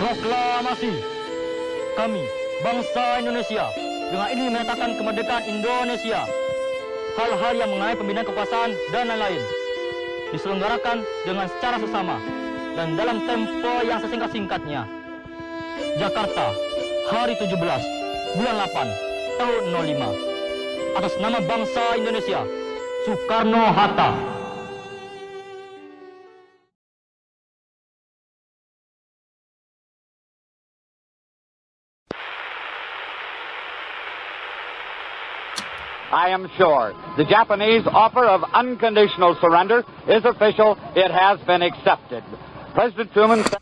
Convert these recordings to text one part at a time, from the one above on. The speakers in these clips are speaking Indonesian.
Proklamasi. Kami, bangsa Indonesia, dengan ini menyatakan kemerdekaan Indonesia. Hal-hal yang mengenai pembinaan kekuasaan dan lain-lain diselenggarakan dengan secara sesama dan dalam tempo yang sesingkat-singkatnya. Jakarta, hari 17, bulan 8, tahun 05. Atas nama bangsa Indonesia, Soekarno-Hatta. I am sure the Japanese offer of unconditional surrender is official. It has been accepted. President Truman said...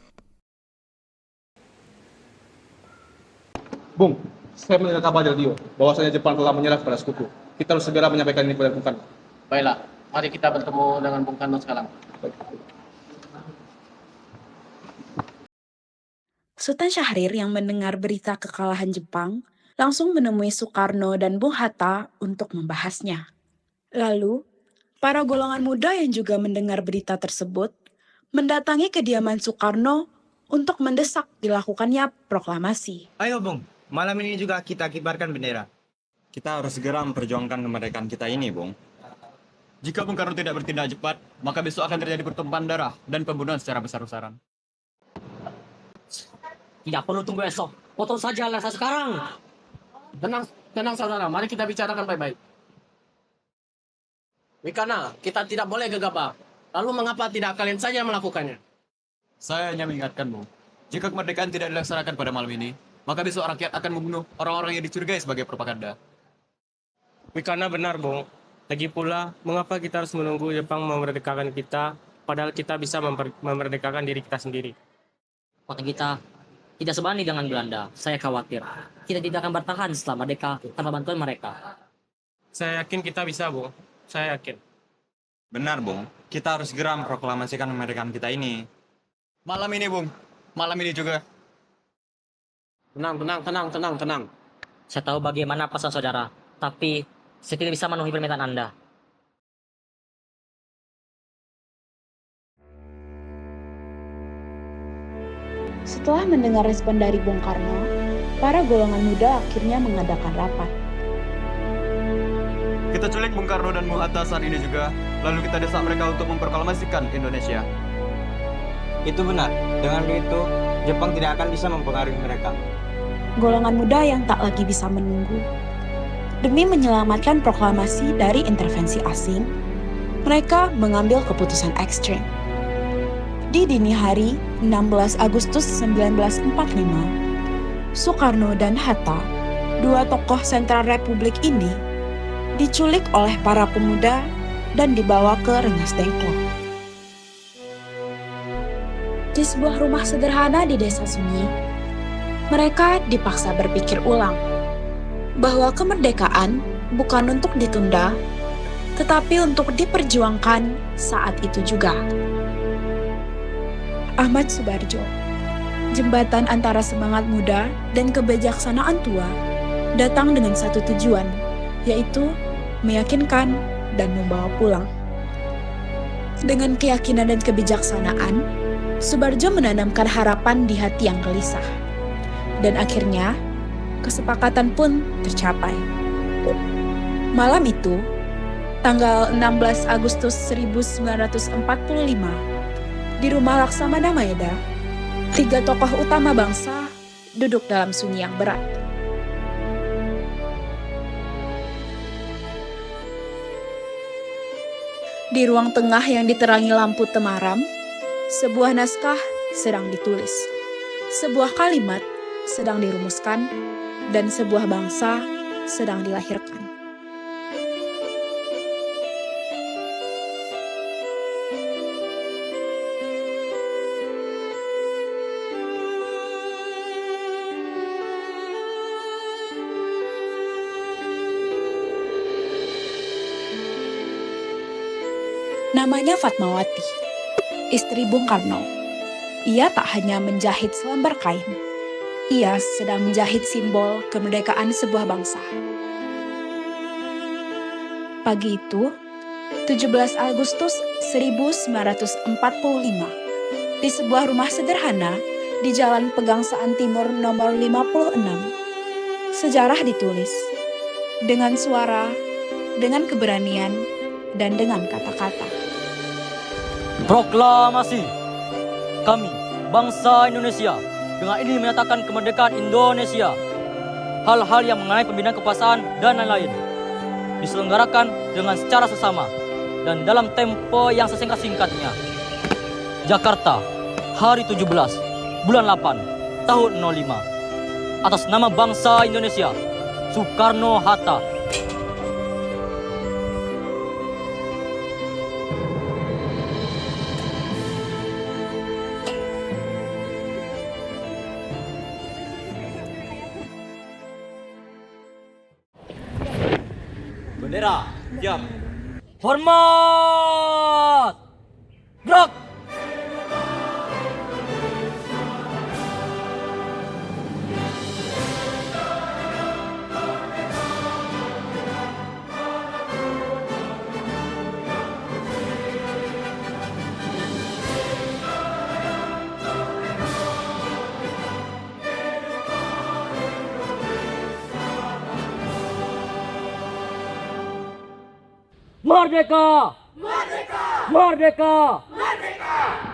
Bung, saya mendengar kabar dari radio bahwasanya Jepang telah menyerah kepada sekutu. Kita harus segera menyampaikan ini kepada Bung Karno. Baiklah, mari kita bertemu dengan Bung Karno sekarang. Sultan Syahrir yang mendengar berita kekalahan Jepang langsung menemui Soekarno dan Bung Hatta untuk membahasnya. Lalu, para golongan muda yang juga mendengar berita tersebut mendatangi kediaman Soekarno untuk mendesak dilakukannya proklamasi. Ayo Bung, malam ini juga kita kibarkan bendera. Kita harus segera memperjuangkan kemerdekaan kita ini, Bung. Jika Bung Karno tidak bertindak cepat, maka besok akan terjadi pertumpahan darah dan pembunuhan secara besar-besaran. Tidak perlu tunggu esok, potong saja Lasa sekarang. Tenang saudara, mari kita bicarakan baik-baik. Wikana, kita tidak boleh gegabah. Lalu mengapa tidak kalian saja melakukannya? Saya hanya mengingatkan, Bung. Jika kemerdekaan tidak dilaksanakan pada malam ini, maka besok rakyat akan membunuh orang-orang yang dicurigai sebagai propaganda. Wikana benar, Bung. Lagi pula, mengapa kita harus menunggu Jepang memerdekakan kita, padahal kita bisa memerdekakan diri kita sendiri? Kota kita tidak sebanding dengan Belanda. Saya khawatir kita tidak akan bertahan setelah merdeka tanpa bantuan mereka. Saya yakin kita bisa, Bung. Saya yakin. Benar, Bung. Kita harus segera memproklamasikan kemerdekaan kita ini. Malam ini, Bung. Malam ini juga. Tenang. Saya tahu bagaimana perasaan saudara, tapi saya tidak bisa memenuhi permintaan Anda. Setelah mendengar respon dari Bung Karno, para golongan muda akhirnya mengadakan rapat. Kita culik Bung Karno dan Bung Hatta saat ini juga, lalu kita desak mereka untuk memproklamasikan Indonesia. Itu benar. Dengan itu, Jepang tidak akan bisa mempengaruhi mereka. Golongan muda yang tak lagi bisa menunggu. Demi menyelamatkan proklamasi dari intervensi asing, mereka mengambil keputusan ekstrim. Di dini hari 16 Agustus 1945, Soekarno dan Hatta, dua tokoh sentral Republik ini, diculik oleh para pemuda dan dibawa ke Rengas Dengklok. Di sebuah rumah sederhana di desa sunyi, mereka dipaksa berpikir ulang bahwa kemerdekaan bukan untuk ditunda, tetapi untuk diperjuangkan saat itu juga. Ahmad Subarjo, jembatan antara semangat muda dan kebijaksanaan tua, datang dengan satu tujuan, yaitu meyakinkan dan membawa pulang. Dengan keyakinan dan kebijaksanaan, Subarjo menanamkan harapan di hati yang gelisah. Dan akhirnya, kesepakatan pun tercapai. Malam itu, tanggal 16 Agustus 1945, di rumah Laksamana Maeda, tiga tokoh utama bangsa duduk dalam sunyi yang berat. Di ruang tengah yang diterangi lampu temaram, sebuah naskah sedang ditulis, sebuah kalimat sedang dirumuskan, dan sebuah bangsa sedang dilahirkan. Namanya Fatmawati, istri Bung Karno. Ia tak hanya menjahit selembar kain, ia sedang menjahit simbol kemerdekaan sebuah bangsa. Pagi itu, 17 Agustus 1945, di sebuah rumah sederhana di Jalan Pegangsaan Timur nomor 56. Sejarah ditulis dengan suara, dengan keberanian, dan dengan kata-kata. Proklamasi. Kami, bangsa Indonesia, dengan ini menyatakan kemerdekaan Indonesia. Hal-hal yang mengenai pembinaan kekuasaan dan lain-lain diselenggarakan dengan secara sesama dan dalam tempo yang sesingkat-singkatnya. Jakarta, hari 17, bulan 8, tahun 05. Atas nama bangsa Indonesia, Soekarno-Hatta. Bendera, siap. Hormat! Gerak! Merdeka! Merdeka! Merdeka! Merdeka!